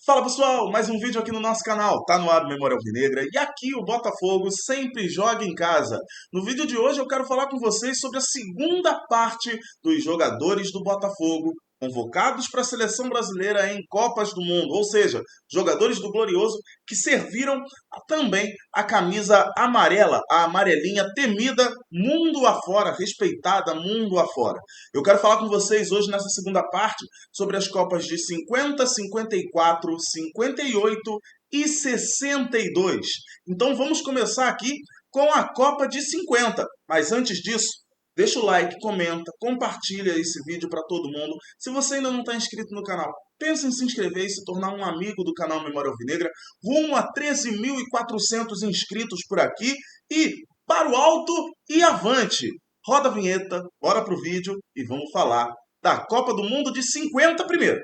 Fala pessoal, mais um vídeo aqui no nosso canal, tá no ar o Memória Alvinegra e aqui o Botafogo sempre joga em casa. No vídeo de hoje eu quero falar com vocês sobre a segunda parte dos jogadores do Botafogo convocados para a seleção brasileira em Copas do Mundo, ou seja, jogadores do Glorioso que serviram também a camisa amarela, a amarelinha temida mundo afora, respeitada mundo afora. Eu quero falar com vocês hoje nessa segunda parte sobre as Copas de 50, 54, 58 e 62. Então vamos começar aqui com a Copa de 50. Mas antes disso, deixa o like, comenta, compartilha esse vídeo para todo mundo. Se você ainda não está inscrito no canal, pense em se inscrever e se tornar um amigo do canal Memória Alvinegra. Rumo a 13.400 inscritos por aqui e para o alto e avante. Roda a vinheta, bora pro vídeo e vamos falar da Copa do Mundo de 50 primeiro.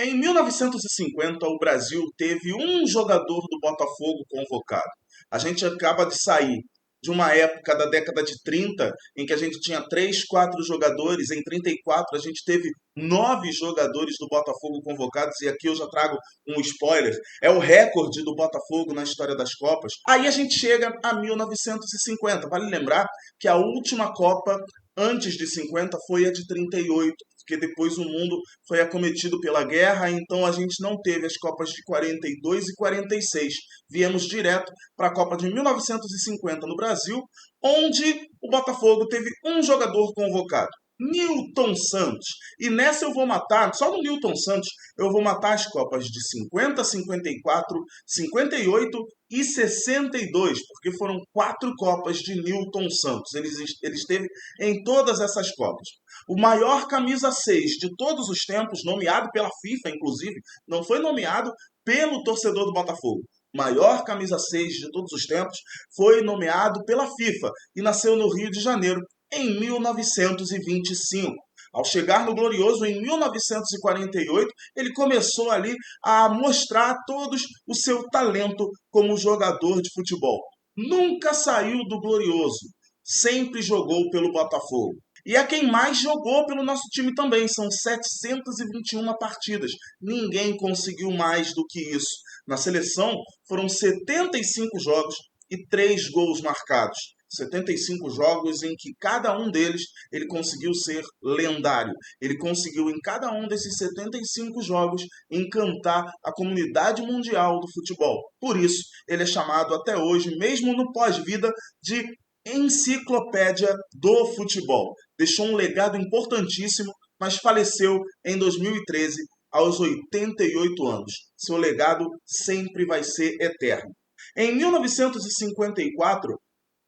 Em 1950, o Brasil teve um jogador do Botafogo convocado. A gente acaba de sair de uma época da década de 30, em que a gente tinha 3, 4 jogadores. Em 34, a gente teve 9 jogadores do Botafogo convocados. E aqui eu já trago um spoiler. É o recorde do Botafogo na história das Copas. Aí a gente chega a 1950. Vale lembrar que a última Copa antes de 50 foi a de 38, porque depois o mundo foi acometido pela guerra, então a gente não teve as Copas de 42 e 46. Viemos direto para a Copa de 1950 no Brasil, onde o Botafogo teve um jogador convocado, Nilton Santos. E nessa eu vou matar, só no Nilton Santos, eu vou matar as Copas de 50, 54, 58 e 62, porque foram 4 Copas de Nilton Santos. Ele esteve em todas essas Copas. O maior camisa 6 de todos os tempos, nomeado pela FIFA, inclusive, não foi nomeado pelo torcedor do Botafogo. O maior camisa 6 de todos os tempos foi nomeado pela FIFA e nasceu no Rio de Janeiro em 1925. Ao chegar no Glorioso em 1948, ele começou ali a mostrar a todos o seu talento como jogador de futebol. Nunca saiu do Glorioso, sempre jogou pelo Botafogo. E é quem mais jogou pelo nosso time também, são 721 partidas. Ninguém conseguiu mais do que isso. Na seleção foram 75 jogos e 3 gols marcados. 75 jogos em que cada um deles ele conseguiu ser lendário. Ele conseguiu em cada um desses 75 jogos encantar a comunidade mundial do futebol. Por isso, ele é chamado até hoje, mesmo no pós-vida, de enciclopédia do futebol. Deixou um legado importantíssimo, mas faleceu em 2013 aos 88 anos. Seu legado sempre vai ser eterno. Em 1954,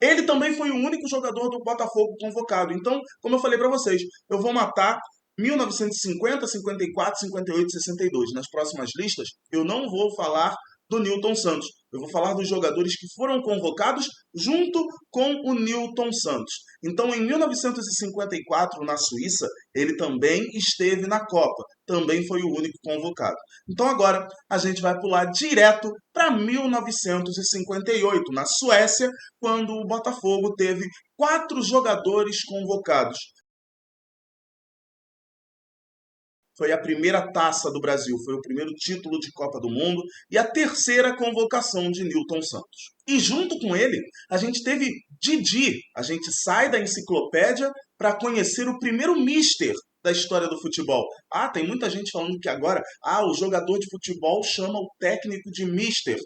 ele também foi o único jogador do Botafogo convocado. Então, como eu falei para vocês, eu vou matar 1950, 54, 58 e 62. Nas próximas listas, eu não vou falar do Nilton Santos. Eu vou falar dos jogadores que foram convocados junto com o Nilton Santos. Então, em 1954, na Suíça, ele também esteve na Copa. Também foi o único convocado. Então, agora, a gente vai pular direto para 1958, na Suécia, quando o Botafogo teve 4 jogadores convocados. Foi a primeira taça do Brasil, foi o primeiro título de Copa do Mundo e a terceira convocação de Nilton Santos. E junto com ele, a gente teve Didi. A gente sai da enciclopédia para conhecer o primeiro mister da história do futebol. Tem muita gente falando que agora, o jogador de futebol chama o técnico de mister.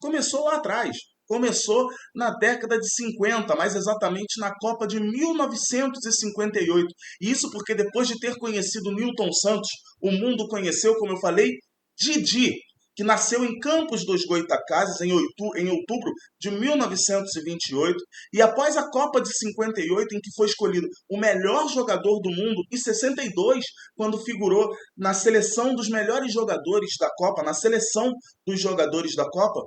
Começou lá atrás. Começou na década de 50, mais exatamente na Copa de 1958. Isso porque depois de ter conhecido Nilton Santos, o mundo conheceu, como eu falei, Didi, que nasceu em Campos dos Goytacazes em outubro de 1928. E após a Copa de 58, em que foi escolhido o melhor jogador do mundo, e 62, quando figurou na seleção dos melhores jogadores da Copa, na seleção dos jogadores da Copa,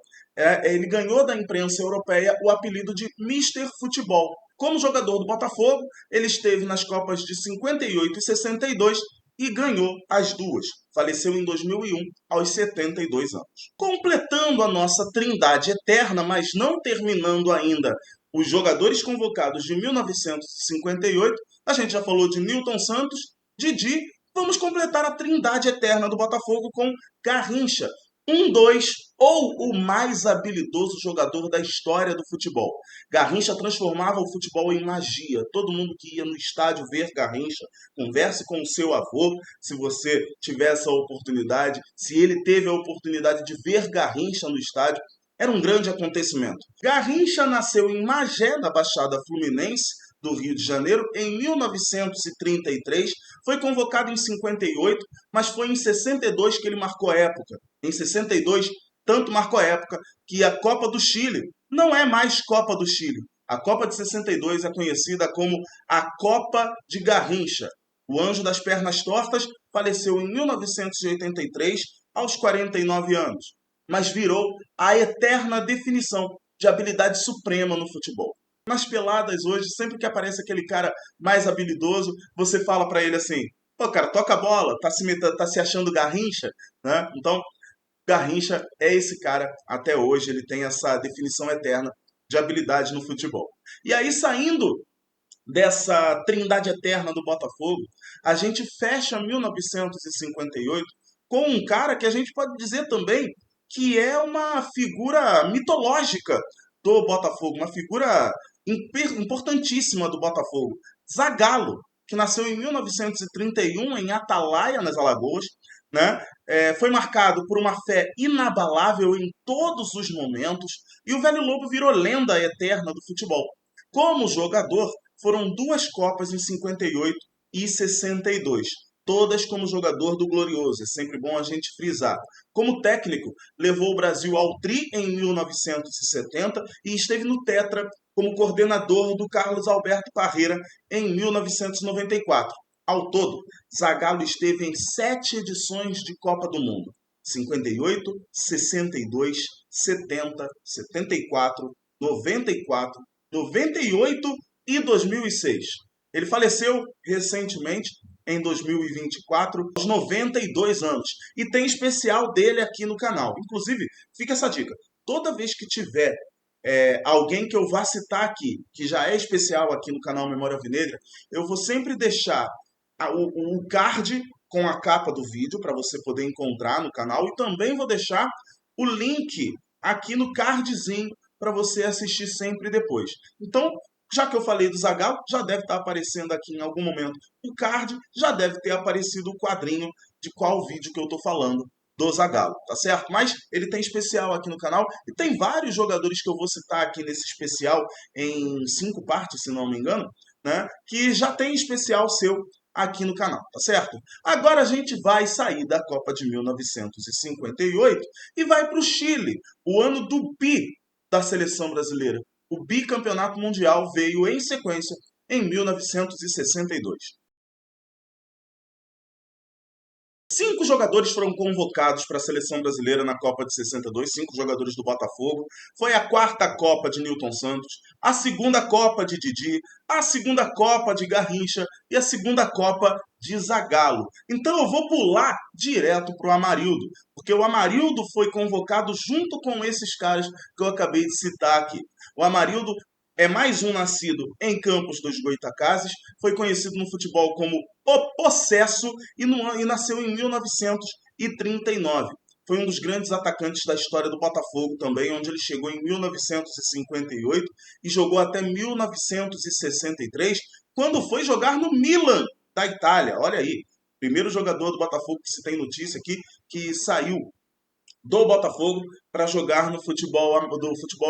ele ganhou da imprensa europeia o apelido de Mister Futebol. Como jogador do Botafogo, ele esteve nas Copas de 58 e 62 e ganhou as duas. Faleceu em 2001, aos 72 anos. Completando a nossa trindade eterna, mas não terminando ainda os jogadores convocados de 1958, a gente já falou de Nilton Santos, Didi, vamos completar a trindade eterna do Botafogo com Garrincha, 1-2 ou o mais habilidoso jogador da história do futebol. Garrincha transformava o futebol em magia. Todo mundo que ia no estádio ver Garrincha, converse com o seu avô, se você tiver essa oportunidade, se ele teve a oportunidade de ver Garrincha no estádio, era um grande acontecimento. Garrincha nasceu em Magé, na Baixada Fluminense, do Rio de Janeiro, em 1933, foi convocado em 58, mas foi em 62 que ele marcou a época. Em 62, tanto marcou a época que a Copa do Chile não é mais Copa do Chile. A Copa de 62 é conhecida como a Copa de Garrincha. O Anjo das Pernas Tortas faleceu em 1983, aos 49 anos, mas virou a eterna definição de habilidade suprema no futebol. Nas peladas hoje, sempre que aparece aquele cara mais habilidoso, você fala pra ele assim: pô, cara, toca a bola, tá se achando Garrincha, né? Então, Garrincha é esse cara até hoje, ele tem essa definição eterna de habilidade no futebol. E aí, saindo dessa trindade eterna do Botafogo, a gente fecha 1958 com um cara que a gente pode dizer também que é uma figura mitológica do Botafogo, uma figura importantíssima do Botafogo. Zagallo, que nasceu em 1931 em Atalaia, nas Alagoas, né? Foi marcado por uma fé inabalável em todos os momentos e o Velho Lobo virou lenda eterna do futebol. Como jogador, foram duas Copas em 58 e 62, todas como jogador do Glorioso, é sempre bom a gente frisar. Como técnico, levou o Brasil ao Tri em 1970 e esteve no Tetra como coordenador do Carlos Alberto Parreira em 1994. Ao todo, Zagallo esteve em 7 edições de Copa do Mundo: 58, 62, 70, 74, 94, 98 e 2006. Ele faleceu recentemente, em 2024, aos 92 anos. E tem especial dele aqui no canal. Inclusive, fica essa dica: toda vez que tiver alguém que eu vá citar aqui, que já é especial aqui no canal Memória Alvinegra, eu vou sempre deixar o card com a capa do vídeo para você poder encontrar no canal, e também vou deixar o link aqui no cardzinho para você assistir sempre depois. Então, já que eu falei do Zagallo, já deve estar aparecendo aqui em algum momento o card, já deve ter aparecido o quadrinho de qual vídeo que eu estou falando do Zagallo, tá certo? Mas ele tem especial aqui no canal e tem vários jogadores que eu vou citar aqui nesse especial em 5 partes, se não me engano, né? Que já tem especial seu aqui no canal, tá certo? Agora a gente vai sair da Copa de 1958 e vai para o Chile, o ano do bi da seleção brasileira. O bicampeonato mundial veio em sequência em 1962. 5 jogadores foram convocados para a seleção brasileira na Copa de 62, 5 jogadores do Botafogo. Foi a 4ª Copa de Nilton Santos, a 2ª Copa de Didi, a 2ª Copa de Garrincha e a 2ª Copa de Zagallo. Então eu vou pular direto para o Amarildo, porque o Amarildo foi convocado junto com esses caras que eu acabei de citar aqui. O Amarildo é mais um nascido em Campos dos Goytacazes, foi conhecido no futebol como O Possesso e nasceu em 1939. Foi um dos grandes atacantes da história do Botafogo também, onde ele chegou em 1958 e jogou até 1963, quando foi jogar no Milan da Itália. Olha aí, primeiro jogador do Botafogo que se tem notícia aqui, que saiu do Botafogo para jogar no futebol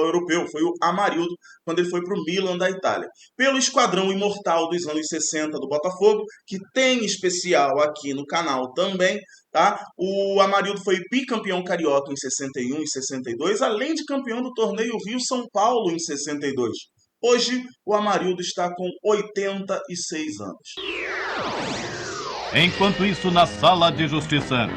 europeu. Foi o Amarildo, quando ele foi para o Milan da Itália. Pelo esquadrão imortal dos anos 60 do Botafogo, que tem especial aqui no canal também, tá? O Amarildo foi bicampeão carioca em 61 e 62, além de campeão do torneio Rio-São Paulo em 62. Hoje, o Amarildo está com 86 anos. Enquanto isso, na Sala de Justiça.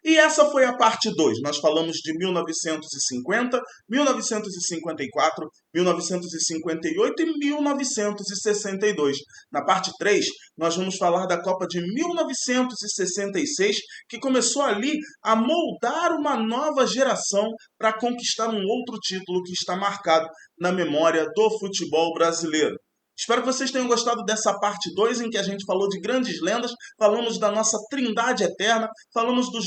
E essa foi a parte 2. Nós falamos de 1950, 1954, 1958 e 1962. Na parte 3, nós vamos falar da Copa de 1966, que começou ali a moldar uma nova geração para conquistar um outro título que está marcado na memória do futebol brasileiro. Espero que vocês tenham gostado dessa parte 2 em que a gente falou de grandes lendas, falamos da nossa trindade eterna, falamos de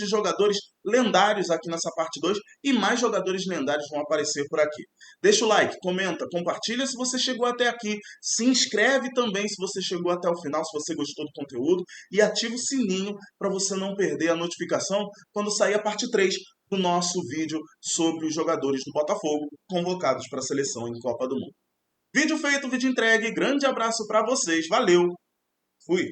jogadores lendários aqui nessa parte 2 e mais jogadores lendários vão aparecer por aqui. Deixa o like, comenta, compartilha se você chegou até aqui, se inscreve também se você chegou até o final, se você gostou do conteúdo e ativa o sininho para você não perder a notificação quando sair a parte 3 do nosso vídeo sobre os jogadores do Botafogo convocados para a seleção em Copa do Mundo. Vídeo feito, vídeo entregue. Grande abraço para vocês. Valeu. Fui.